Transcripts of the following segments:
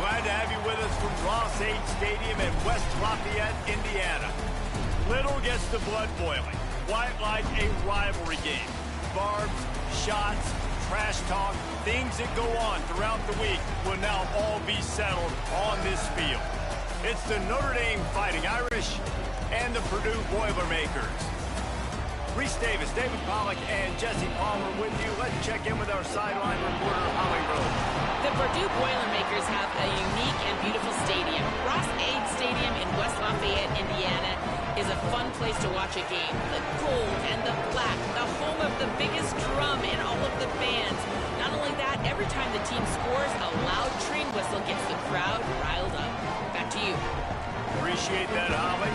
Glad to have you with us from H2H Stadium in West Lafayette, Indiana. Little gets the blood boiling. Quite like a rivalry game. Barbs, shots, trash talk, things that go on throughout the week will now all be settled on this field. It's the Notre Dame Fighting Irish and the Purdue Boilermakers. Reese Davis, David Pollack, and Jesse Palmer with you. Let's check in with our sideline reporter, Holly Rose. The Purdue Boilermakers have a unique and beautiful stadium. H2H Stadium in West Lafayette, Indiana, is a fun place to watch a game. The gold and the black, the home of the biggest drum and all of the fans. Not only that, every time the team scores, a loud train whistle gets the crowd riled up. Back to you. Appreciate that, Holly.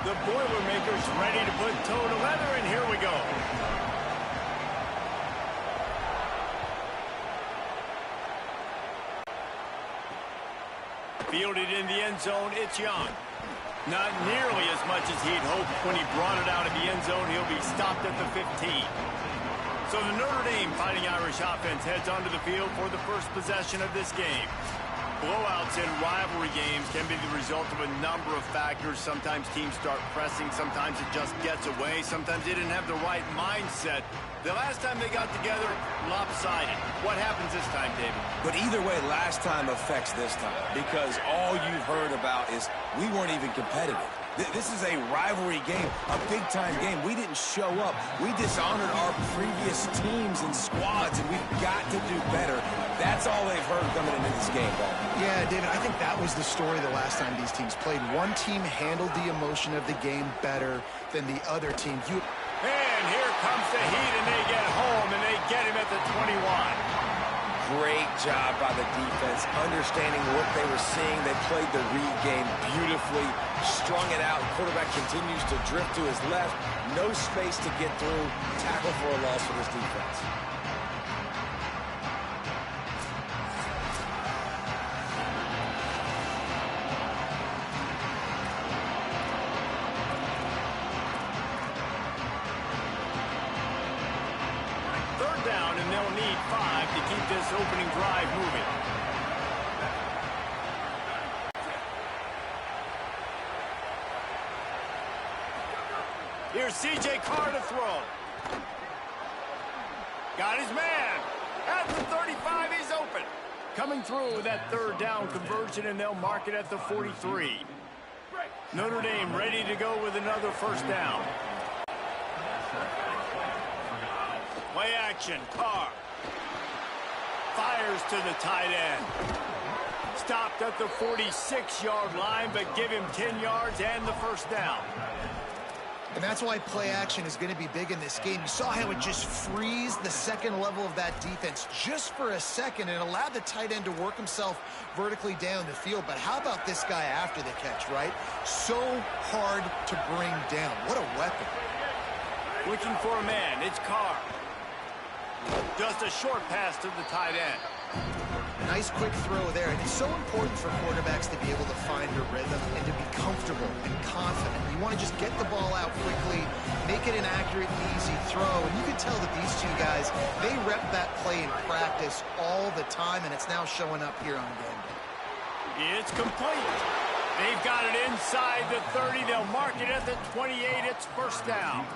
The Boilermakers ready to put toe to leather, and here we go. Fielded in the end zone, it's Young. Not nearly as much as he'd hoped when he brought it out of the end zone. He'll be stopped at the 15. So the Notre Dame Fighting Irish offense heads onto the field for the first possession of this game. Blowouts in rivalry games can be the result of a number of factors. Sometimes teams start pressing. Sometimes it just gets away. Sometimes they didn't have the right mindset. The last time they got together, lopsided. What happens this time, David? But either way, last time affects this time because all you've heard about is we weren't even competitive. This is a rivalry game, a big-time game. We didn't show up. We dishonored our previous teams and squads, and we've got to do better. That's all they've heard coming into this game, Paul. Yeah, David, I think that was the story the last time these teams played. One team handled the emotion of the game better than the other team. And here comes the heat, and they get home, and they get him at the 21. Great job by the defense, understanding what they were seeing. They played the read game beautifully, strung it out. Quarterback continues to drift to his left. No space to get through. Tackle for a loss for this defense. Down, and they'll need 5 to keep this opening drive moving. Here's C.J. Carr to throw. Got his man. At the 35, he's open. Coming through with that third down conversion, and they'll mark it at the 43. Notre Dame ready to go with another first down. Play action, Carr. Fires to the tight end. Stopped at the 46-yard line, but give him 10 yards and the first down. And that's why play action is going to be big in this game. You saw how it just frees the second level of that defense just for a second and allowed the tight end to work himself vertically down the field. But how about this guy after the catch, right? So hard to bring down. What a weapon. Looking for a man. It's Carr. Just a short pass to the tight end. Nice quick throw there. And it's so important for quarterbacks to be able to find a rhythm and to be comfortable and confident. You want to just get the ball out quickly, make it an accurate and easy throw. And you can tell that these two guys, they rep that play in practice all the time, and it's now showing up here on game day. It's complete. They've got it inside the 30. They'll mark it at the 28. It's first down.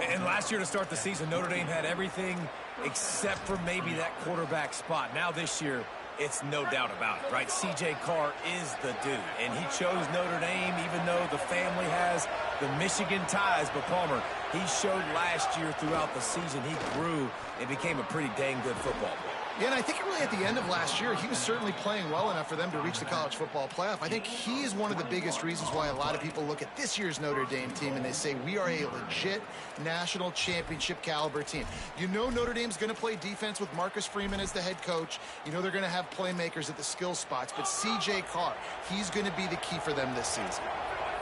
And last year to start the season, Notre Dame had everything except for maybe that quarterback spot. Now this year, it's no doubt about it, right? C.J. Carr is the dude, and he chose Notre Dame even though the family has the Michigan ties. But Palmer, he showed last year throughout the season he grew and became a pretty dang good football player. Yeah, and I think really at the end of last year, he was certainly playing well enough for them to reach the college football playoff. I think he is one of the biggest reasons why a lot of people look at this year's Notre Dame team and they say, we are a legit national championship caliber team. You know Notre Dame's going to play defense with Marcus Freeman as the head coach. You know they're going to have playmakers at the skill spots, but C.J. Carr, he's going to be the key for them this season.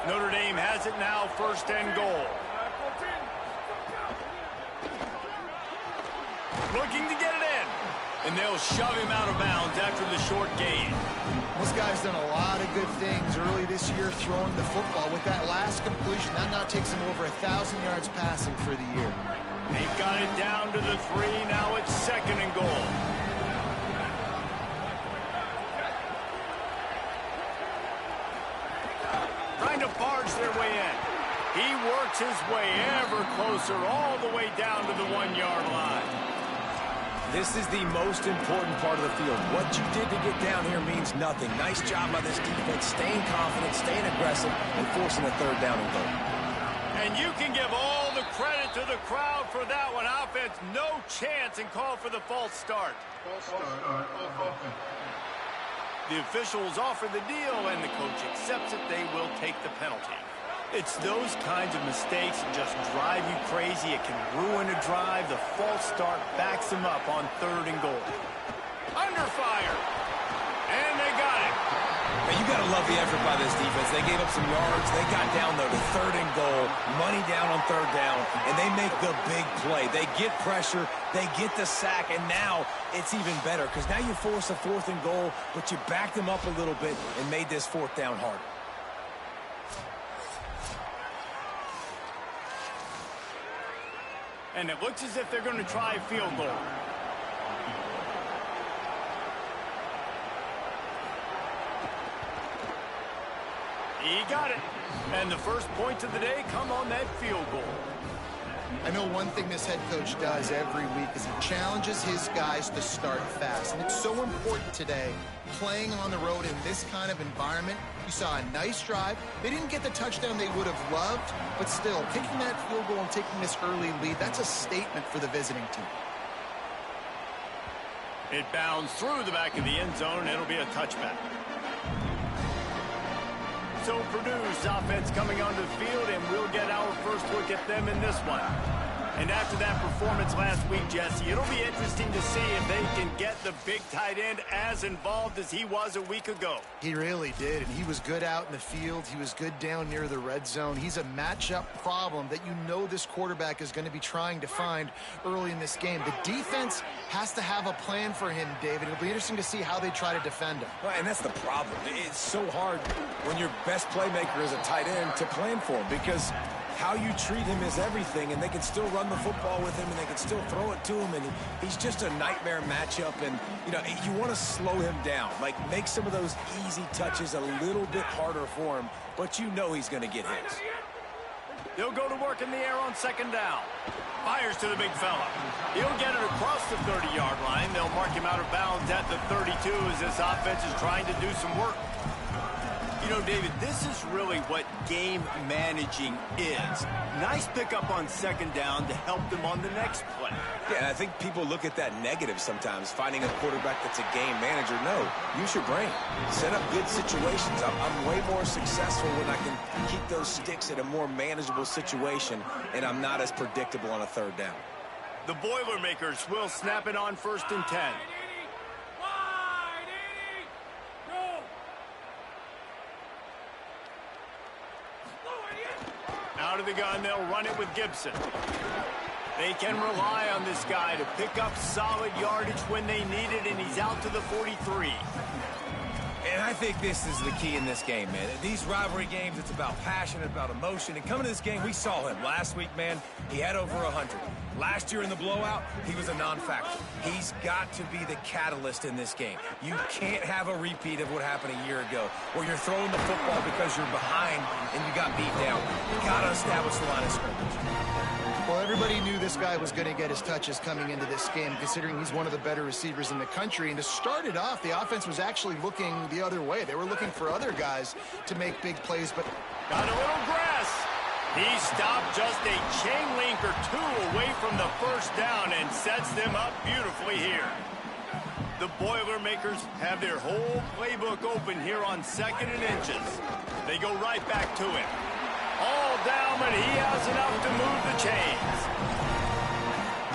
Notre Dame has it now, first and goal. Looking to get it in. And they'll shove him out of bounds after the short gain. This guy's done a lot of good things early this year throwing the football. With that last completion, that now takes him over 1,000 yards passing for the year. He got it down to the 3. Now it's 2nd and goal. Trying to barge their way in. He works his way ever closer all the way down to the 1-yard line. This is the most important part of the field. What you did to get down here means nothing. Nice job by this defense, staying confident, staying aggressive, and forcing a 3rd down and goal. And you can give all the credit to the crowd for that one. Offense, no chance, and call for the false start. The officials offer the deal, and the coach accepts it. They will take the penalty. It's those kinds of mistakes that just drive you crazy. It can ruin a drive. The false start backs them up on 3rd and goal. Under fire. And they got it. Now, you got to love the effort by this defense. They gave up some yards. They got down, though, to 3rd and goal. Money down on 3rd down. And they make the big play. They get pressure. They get the sack. And now it's even better because now you force a 4th and goal, but you backed them up a little bit and made this 4th down hard. And it looks as if they're going to try a field goal. He got it. And the first points of the day come on that field goal. I know one thing this head coach does every week is he challenges his guys to start fast. And it's so important today, playing on the road in this kind of environment. You saw a nice drive. They didn't get the touchdown they would have loved, but still, kicking that field goal and taking this early lead, that's a statement for the visiting team. It bounds through the back of the end zone. It'll be a touchback. So Purdue's offense coming onto the field, and we'll get our first look at them in this one. And after that performance last week, Jesse, it'll be interesting to see if they can get the big tight end as involved as he was a week ago. He really did, and he was good out in the field. He was good down near the red zone. He's a matchup problem that you know this quarterback is going to be trying to find early in this game. The defense has to have a plan for him, David. It'll be interesting to see how they try to defend him. Well, and that's the problem. It's so hard when your best playmaker is a tight end to plan for him because how you treat him is everything, and they can still run the football with him, and they can still throw it to him, and he's just a nightmare matchup, and, you know, you want to slow him down, like make some of those easy touches a little bit harder for him, but you know he's going to get hits. They'll go to work in the air on 2nd down. Fires to the big fella. He'll get it across the 30-yard line. They'll mark him out of bounds at the 32 as this offense is trying to do some work. You know, David, this is really what game managing is. Nice pickup on 2nd down to help them on the next play. Yeah, and I think people look at that negative sometimes, finding a quarterback that's a game manager. No, use your brain. Set up good situations. I'm way more successful when I can keep those sticks at a more manageable situation, and I'm not as predictable on a 3rd down. The Boilermakers will snap it on 1st and 10. Out of the gun, they'll run it with Gibson. They can rely on this guy to pick up solid yardage when they need it, and he's out to the 43. And I think this is the key in this game, man. These rivalry games, it's about passion, it's about emotion. And coming to this game, we saw him last week, man. He had over 100. Last year in the blowout, he was a non-factor. He's got to be the catalyst in this game. You can't have a repeat of what happened a year ago, where you're throwing the football because you're behind and you got beat down. You got to establish the line of scrimmage. Well, everybody knew this guy was going to get his touches coming into this game, considering he's one of the better receivers in the country. And to start it off, the offense was actually looking the other way. They were looking for other guys to make big plays, but got a little grass. He stopped just a chain link or two away from the 1st down and sets them up beautifully here. The Boilermakers have their whole playbook open here on 2nd and inches. They go right back to him. All down, but he has enough to move the chains.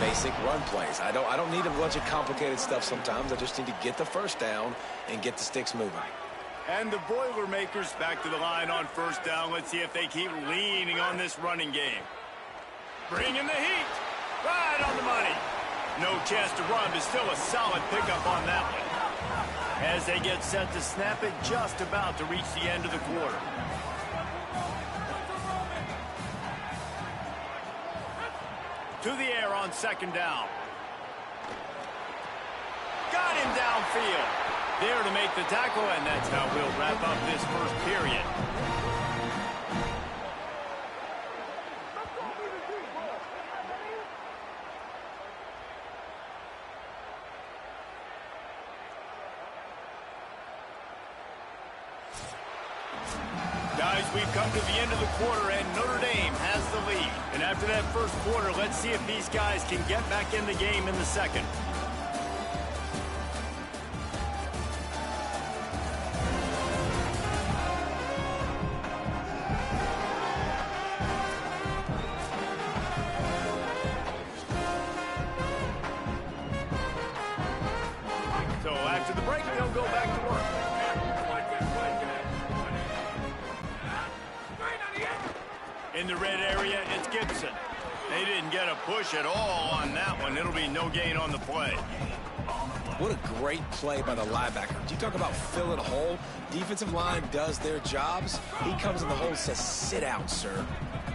Basic run plays. I don't need a bunch of complicated stuff sometimes. I just need to get the 1st down and get the sticks moving. And the Boilermakers back to the line on 1st down. Let's see if they keep leaning on this running game. Bring in the heat. Right on the money. No chance to run, but still a solid pickup on that one. As they get set to snap it, just about to reach the end of the quarter. To the air on second down. Got him downfield. There to make the tackle, and that's how we'll wrap up this first period. Guys, we've come to the end of the quarter, and Notre Dame has the lead. And after that first quarter, let's see if these guys can get back in the game in the second. So after the break, they'll go back to work. In the red area, it's Gibson. They didn't get a push at all on that one. It'll be no gain on the play. What a great play by the linebacker. Do you talk about filling a hole? Defensive line does their jobs. He comes in the hole and says, sit out, sir.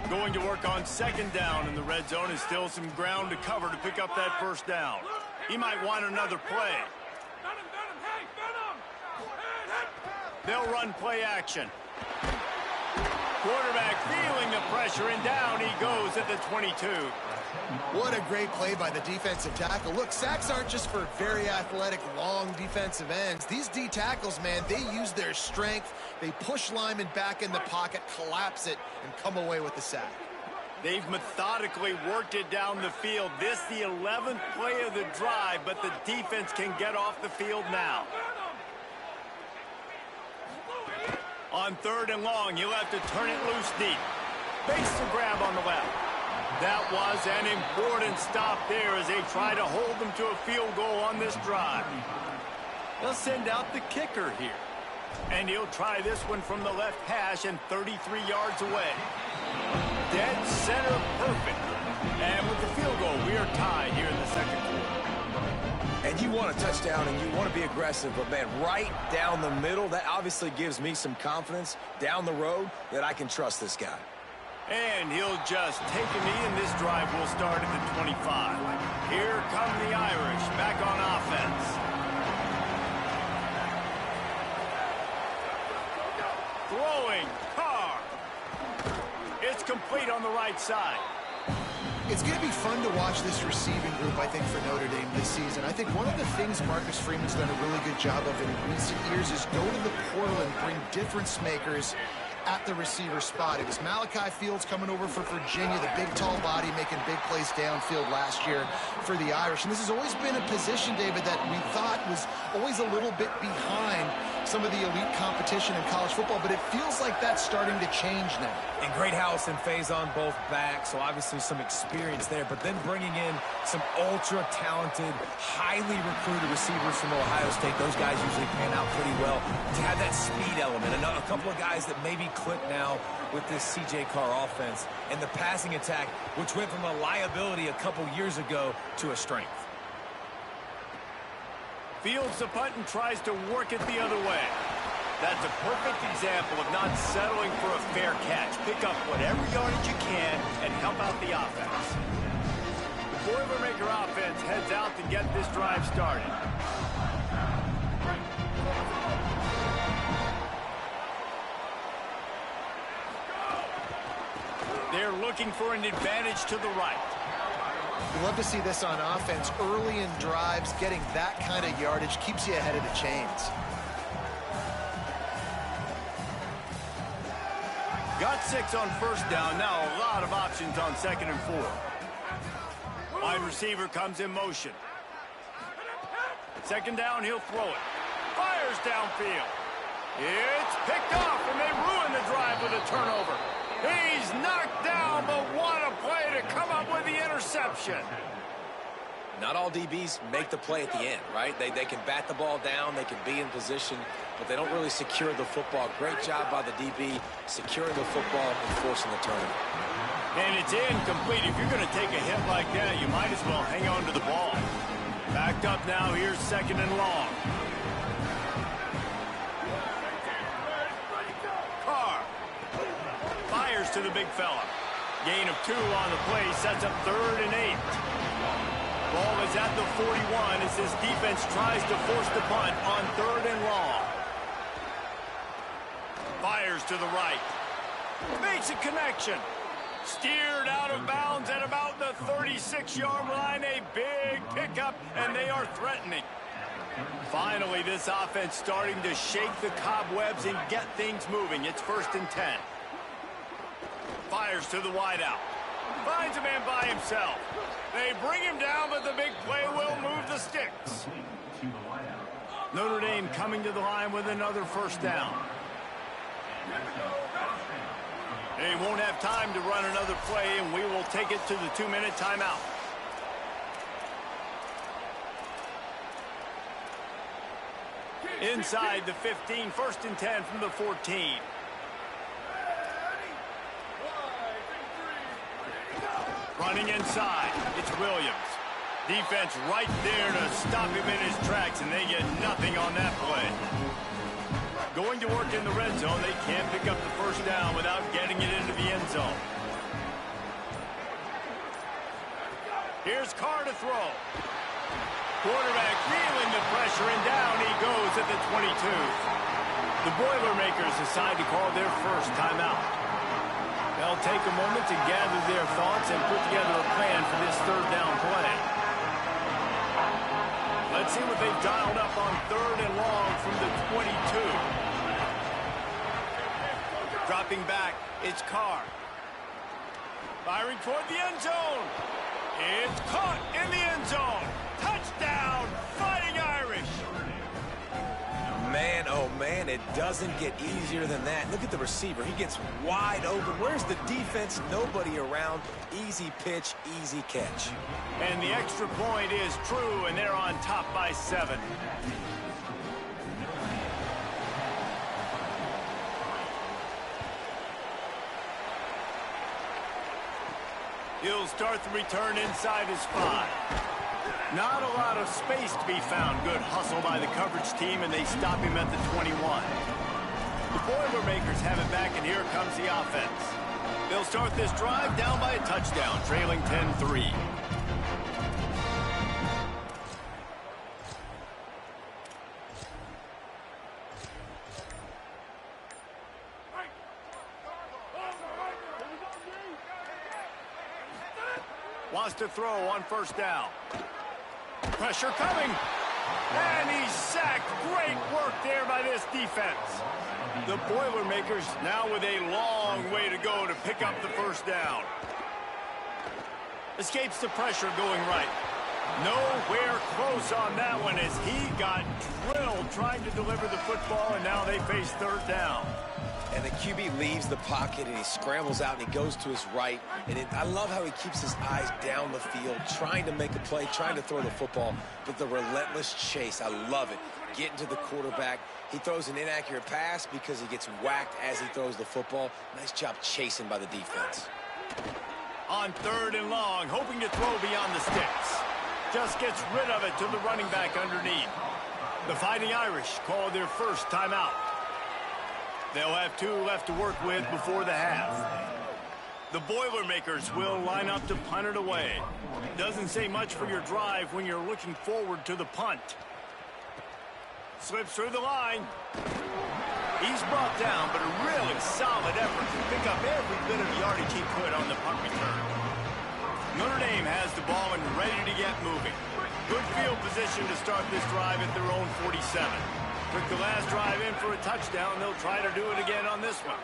Going to work on second down in the red zone is still some ground to cover to pick up that first down. He might want another play. They'll run play action. Quarterback feeling the pressure, and down he goes at the 22. What a great play by the defensive tackle. Look, sacks aren't just for very athletic, long defensive ends. These D tackles, man, they use their strength. They push linemen back in the pocket, collapse it, and come away with the sack. They've methodically worked it down the field. This the 11th play of the drive, but the defense can get off the field now. On third and long, he'll have to turn it loose deep. Base the grab on the left. That was an important stop there as they try to hold them to a field goal on this drive. They'll send out the kicker here. And he'll try this one from the left hash and 33 yards away. Dead center perfect. And with the field goal, we are tied here in the second quarter. And you want a touchdown and you want to be aggressive, but, man, right down the middle, that obviously gives me some confidence down the road that I can trust this guy. And he'll just take a knee, and this drive will start at the 25. Here come the Irish back on offense. Throwing, Carr. It's complete on the right side. It's going to be fun to watch this receiving group, I think, for Notre Dame this season. I think one of the things Marcus Freeman's done a really good job of in recent years is go to the portal and bring difference makers at the receiver spot. It was Malachi Fields coming over for Virginia, the big, tall body making big plays downfield last year for the Irish. And this has always been a position, David, that we thought was always a little bit behind some of the elite competition in college football, but it feels like that's starting to change now. And great house and phase on both backs, so obviously some experience there, but then bringing in some ultra-talented, highly recruited receivers from Ohio State. Those guys usually pan out pretty well to have that speed element. And a couple of guys that maybe click now with this C.J. Carr offense and the passing attack, which went from a liability a couple years ago to a strength. Fields the punt and tries to work it the other way. That's a perfect example of not settling for a fair catch. Pick up whatever yardage you can and help out the offense. The Boilermaker offense heads out to get this drive started. They're looking for an advantage to the right. You love to see this on offense. Early in drives, getting that kind of yardage keeps you ahead of the chains. Got 6 on first down. Now a lot of options on second and 4. Wide receiver comes in motion. Second down, he'll throw it. Fires downfield. It's picked off, and they ruin the drive with a turnover. He's knocked down, but what a play to come up with the interception. Not all DBs make the play at the end, right? They can bat the ball down, they can be in position, but they don't really secure the football. Great job by the DB securing the football and forcing the turnover. And it's incomplete. If you're going to take a hit like that, you might as well hang on to the ball. Backed up now. Here's second and long. Carr fires to the big fella. Gain of 2 on the play. Sets up 3rd and 8. Ball is at the 41 as this defense tries to force the punt on 3rd and long. Fires to the right. Makes a connection. Steered out of bounds at about the 36-yard line. A big pickup, and they are threatening. Finally, this offense starting to shake the cobwebs and get things moving. It's 1st and 10. Fires to the wideout. Finds a man by himself. They bring him down, but the big play will move the sticks. Notre Dame coming to the line with another 1st down. They won't have time to run another play, and we will take it to the 2-minute timeout. Inside the 15, 1st and 10 from the 14. Running inside, it's Williams. Defense right there to stop him in his tracks, and they get nothing on that play. Going to work in the red zone, they can't pick up the 1st down without getting it into the end zone. Here's Carr to throw. Quarterback feeling the pressure, and down he goes at the 22. The Boilermakers decide to call their first timeout. They'll take a moment to gather their thoughts and put together a plan for this 3rd down play. Let's see what they've dialed up on 3rd and long from the 22. Dropping back, it's Carr. Firing toward the end zone. It's caught in the end zone. Touchdown, Fighting Irish. Man, oh man, it doesn't get easier than that. Look at the receiver. He gets wide open. Where's the defense? Nobody around. Easy pitch, easy catch. And the extra point is true, and they're on top by 7. He'll start the return inside his 5. Not a lot of space to be found. Good hustle by the coverage team, and they stop him at the 21. The Boilermakers have it back, and here comes the offense. They'll start this drive down by a touchdown, trailing 10-3. Wants to throw on 1st down. Pressure coming. And he's sacked. Great work there by this defense. The Boilermakers now with a long way to go to pick up the 1st down. Escapes the pressure going right. Nowhere close on that one as he got drilled trying to deliver the football, and now they face 3rd down. And the QB leaves the pocket, and he scrambles out, and he goes to his right. And I love how he keeps his eyes down the field, trying to make a play, trying to throw the football, but the relentless chase, I love it. Getting to the quarterback. He throws an inaccurate pass because he gets whacked as he throws the football. Nice job chasing by the defense. On 3rd and long, hoping to throw beyond the sticks. Just gets rid of it to the running back underneath. The Fighting Irish call their 1st timeout. They'll have 2 left to work with before the half. The Boilermakers will line up to punt it away. Doesn't say much for your drive when you're looking forward to the punt. Slips through the line. He's brought down, but a really solid effort to pick up every bit of yardage he could on the punt return. Notre Dame has the ball and ready to get moving. Good field position to start this drive at their own 47. Took the last drive in for a touchdown. They'll try to do it again on this one.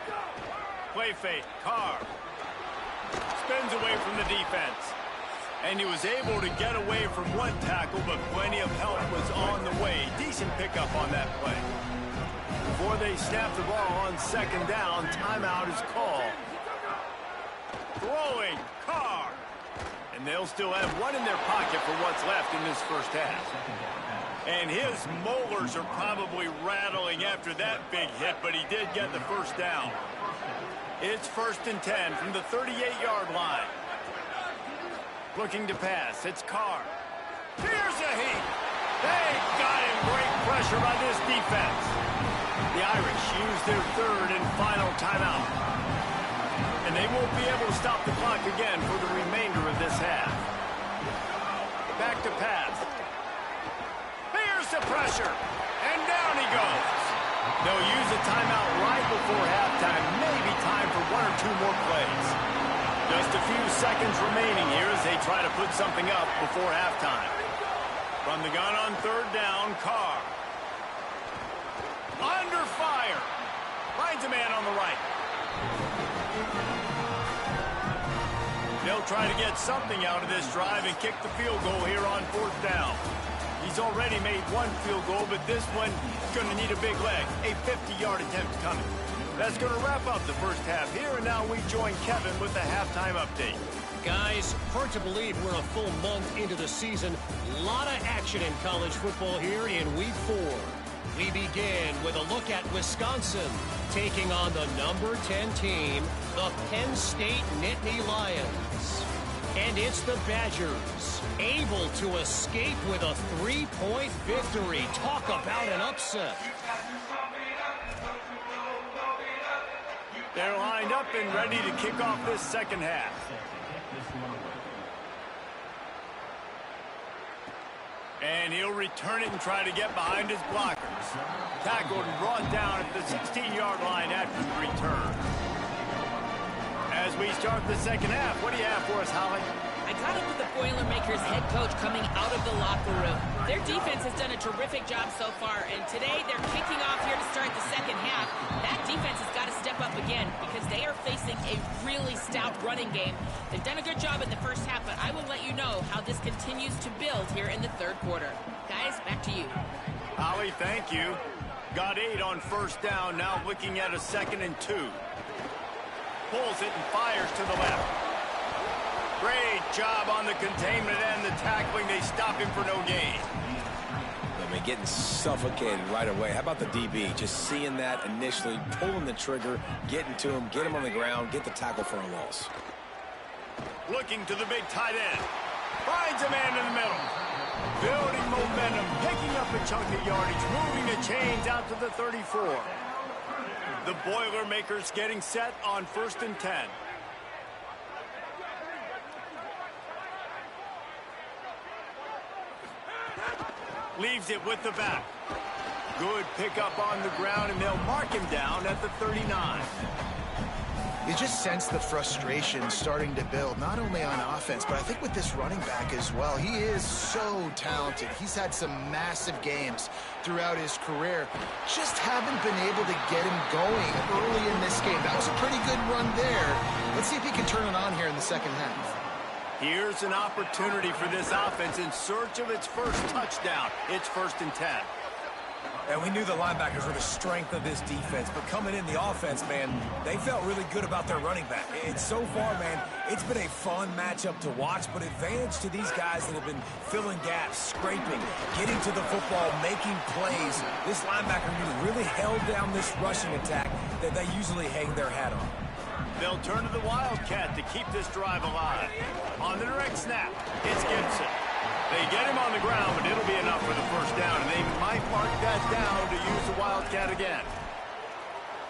Play fake. Carr spins away from the defense. And he was able to get away from one tackle, but plenty of help was on the way. Decent pickup on that play. Before they snap the ball on 2nd down, timeout is called. Throwing. Carr. And they'll still have 1 in their pocket for what's left in this 1st half. And his molars are probably rattling after that big hit, but he did get the 1st down. It's 1st and 10 from the 38-yard line. Looking to pass. It's Carr. Here's a heat. They got him. Great pressure by this defense. The Irish use their 3rd and final timeout. And they won't be able to stop the clock again for the remainder of this half. Back to pass. Here's the pressure. And down he goes. They'll use a timeout right before halftime. Maybe time for 1 or 2 more plays. Just a few seconds remaining here as they try to put something up before halftime. From the gun on 3rd down, Carr. Under fire. Finds a man on the right. They'll try to get something out of this drive and kick the field goal here on 4th down. He's already made 1 field goal, but this one is going to need a big leg. A 50-yard attempt coming. That's going to wrap up the first half here, and now we join Kevin with the halftime update. Guys, hard to believe we're a full month into the season. A lot of action in college football here in Week 4. We begin with a look at Wisconsin taking on the number 10 team, the Penn State Nittany Lions. And it's the Badgers, able to escape with a 3-point victory. Talk about an upset. They're lined up and ready to kick off this second half. And he'll return it and try to get behind his blockers. Tackled and brought down at the 16-yard line after the return. As we start the second half, what do you have for us, Holly? I caught up with the Boilermakers head coach coming out of the locker room. Their defense has done a terrific job so far, and today they're kicking off here to start the second half. That defense has got to step up again because they are facing a really stout running game. They've done a good job in the first half, but I will let you know how this continues to build here in the 3rd quarter. Guys, back to you. Holly, thank you. Got 8 on 1st down, now looking at a 2nd and 2. Pulls it and fires to the left. Great job on the containment and the tackling. They stop him for no gain. I mean, getting suffocated right away. How about the DB? Just seeing that initially, pulling the trigger, getting to him, get him on the ground, get the tackle for a loss. Looking to the big tight end. Finds a man in the middle. Building momentum, picking up a chunk of yardage, moving the chains out to the 34. The Boilermakers getting set on 1st and 10. Leaves it with the back. Good pickup on the ground, and they'll mark him down at the 39. You just sense the frustration starting to build, not only on offense, but I think with this running back as well. He is so talented. He's had some massive games throughout his career. Just haven't been able to get him going early in this game. That was a pretty good run there. Let's see if he can turn it on here in the second half. Here's an opportunity for this offense in search of its first touchdown. It's 1st and 10. And we knew the linebackers were the strength of this defense, but coming in the offense, man, they felt really good about their running back. And so far, man, it's been a fun matchup to watch, but advantage to these guys that have been filling gaps, scraping, getting to the football, making plays. This linebacker really held down this rushing attack that they usually hang their hat on. They'll turn to the Wildcat to keep this drive alive. On the direct snap, it's Gibson. They get him on the ground, but it'll be enough for the first down, and they might mark that down to use the Wildcat again.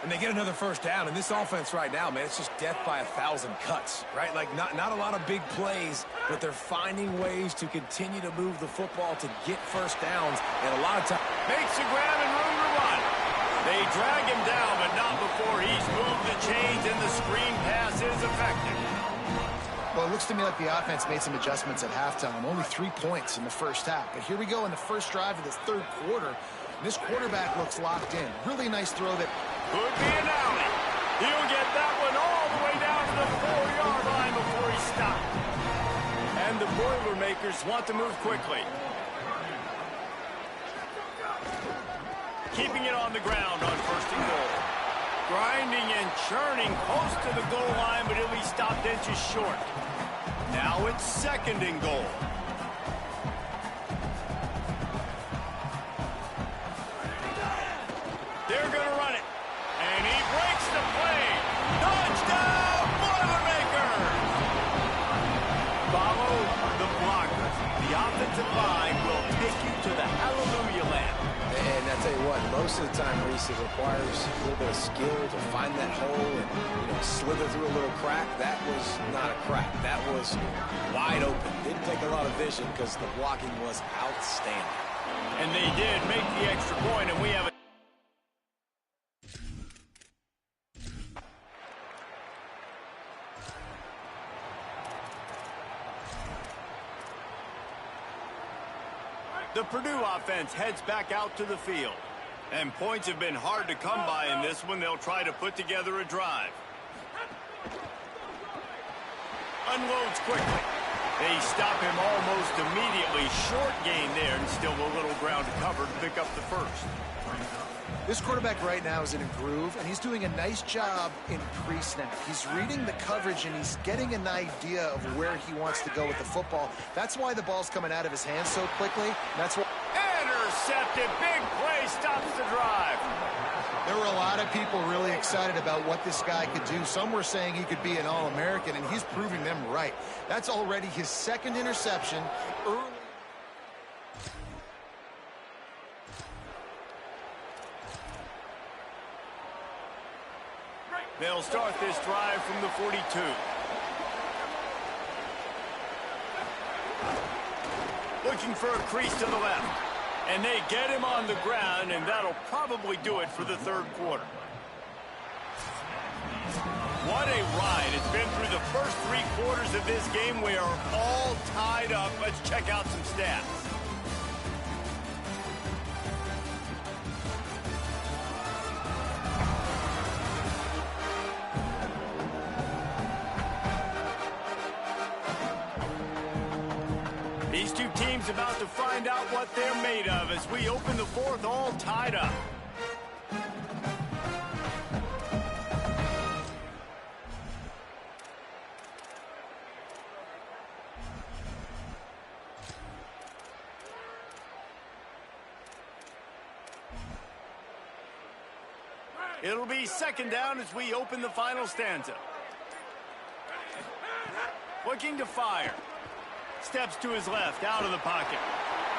And they get another first down, and this offense right now, man, it's just death by 1,000 cuts, right? Like, not a lot of big plays, but they're finding ways to continue to move the football to get first downs, and a lot of times Makes a grab and room to run. They drag him down, but not before he's moved the chains, and the screen pass is effective. Well, it looks to me like the offense made some adjustments at halftime. Only 3 points in the first half. But here we go in the first drive of this 3rd quarter. This quarterback looks locked in. Really nice throw that Could be an alley. He'll get that one all the way down to the 4-yard line before he stopped. And the Boilermakers want to move quickly. Keeping it on the ground on 1st and goal. Grinding and churning close to the goal line, but he'll be stopped inches short. Now it's 2nd and goal. They're going to run it. And he breaks the play. Touchdown! defensive line will take you to the hallelujah land. And I tell you what, most of the time, Reese, it requires a little bit of skill to find that hole and, slither through a little crack. That was not a crack. That was wide open. Didn't take a lot of vision because the blocking was outstanding. And they did make the extra point, and we have a The Purdue offense heads back out to the field. And points have been hard to come by in this one. They'll try to put together a drive. Unloads quickly. They stop him almost immediately. Short gain there, and still a little ground to cover to pick up the first. This quarterback right now is in a groove, and he's doing a nice job in pre-snap. He's reading the coverage, and he's getting an idea of where he wants to go with the football. That's why the ball's coming out of his hands so quickly. That's why. Intercepted. Big play stops the drive. There were a lot of people really excited about what this guy could do. Some were saying he could be an All-American, and he's proving them right. That's already his second interception early. They'll start this drive from the 42. Looking for a crease to the left. And they get him on the ground, and that'll probably do it for the third quarter. What a ride. It's been through the first 3 quarters of this game. We are all tied up. Let's check out some stats. These two teams about to find out what they're made of as we open the fourth, all tied up. It'll be second down as we open the final stanza. Looking to fire. Steps to his left, out of the pocket.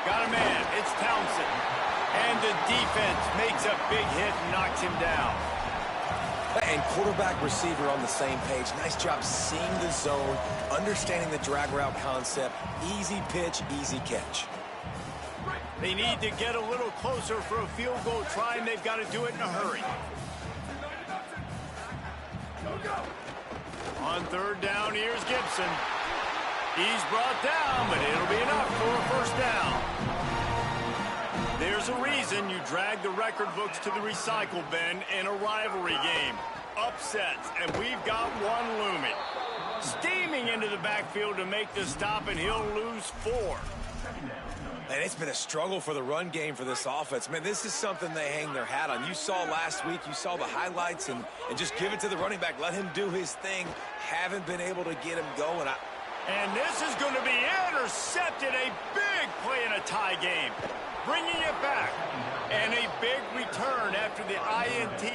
Got a man, it's Townsend. And the defense makes a big hit and knocks him down. And quarterback, receiver on the same page. Nice job seeing the zone, understanding the drag route concept. Easy pitch, easy catch. They need to get a little closer for a field goal try, and they've got to do it in a hurry. On third down, here's Gibson. He's brought down, but it'll be enough for a first down. There's a reason you drag the record books to the recycle bin in a rivalry game. Upsets, and we've got one looming. Steaming into the backfield to make the stop, and he'll lose 4. And it's been a struggle for the run game for this offense. Man, this is something they hang their hat on. You saw last week, you saw the highlights, and just give it to the running back. Let him do his thing. Haven't been able to get him going. And this is going to be intercepted. A big play in a tie game. Bringing it back. And a big return after the INT.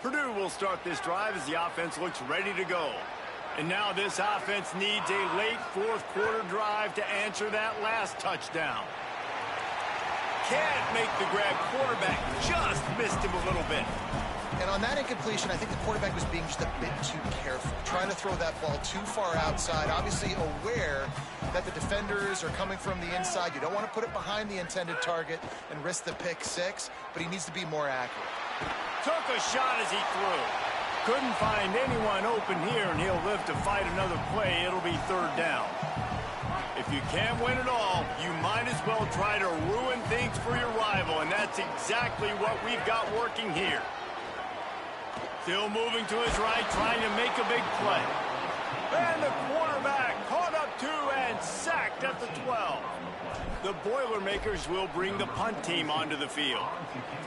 Purdue will start this drive as the offense looks ready to go. And now this offense needs a late fourth quarter drive to answer that last touchdown. Can't make the grab. Quarterback just missed him a little bit. And on that incompletion, I think the quarterback was being just a bit too careful, trying to throw that ball too far outside, obviously aware that the defenders are coming from the inside. You don't want to put it behind the intended target and risk the pick 6, but he needs to be more accurate. Took a shot as he threw. Couldn't find anyone open here, and he'll live to fight another play. It'll be third down. If you can't win it all, you might as well try to ruin things for your rival, and that's exactly what we've got working here. Still moving to his right, trying to make a big play. And the quarterback caught up to and sacked at the 12. The Boilermakers will bring the punt team onto the field.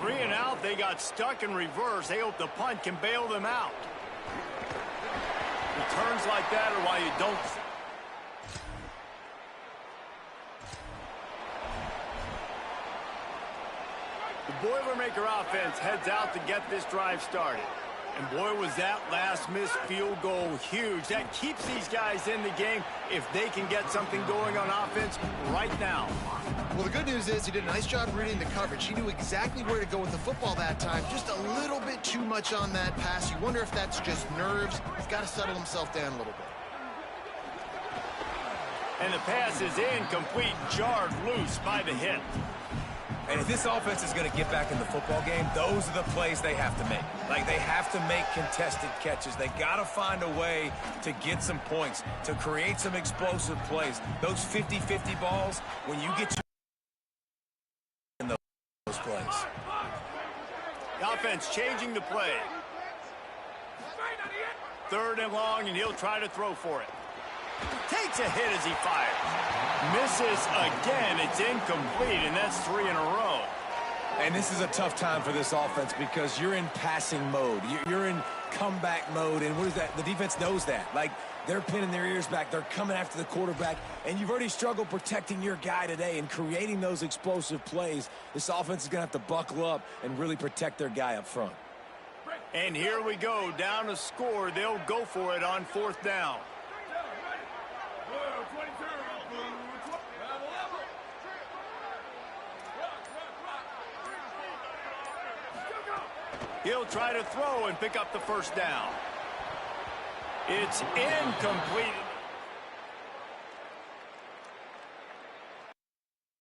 3 and out, they got stuck in reverse. They hope the punt can bail them out. Returns like that are why you don't... The Boilermaker offense heads out to get this drive started. And boy, was that last missed field goal huge. That keeps these guys in the game if they can get something going on offense right now. Well, the good news is he did a nice job reading the coverage. He knew exactly where to go with the football that time. Just a little bit too much on that pass. You wonder if that's just nerves. He's got to settle himself down a little bit. And the pass is incomplete, jarred loose by the hit. And if this offense is going to get back in the football game, those are the plays they have to make. Like, they have to make contested catches. They got to find a way to get some points, to create some explosive plays. Those 50-50 balls, when you get in those plays. The offense changing the play. 3rd and long, and he'll try to throw for it. Takes a hit as he fires. Misses again. It's incomplete, and that's 3 in a row. And this is a tough time for this offense because you're in passing mode. You're in comeback mode, and what is that? The defense knows that. Like, they're pinning their ears back. They're coming after the quarterback, and you've already struggled protecting your guy today and creating those explosive plays. This offense is going to have to buckle up and really protect their guy up front. And here we go. Down to score. They'll go for it on 4th down. He'll try to throw and pick up the 1st down. It's incomplete.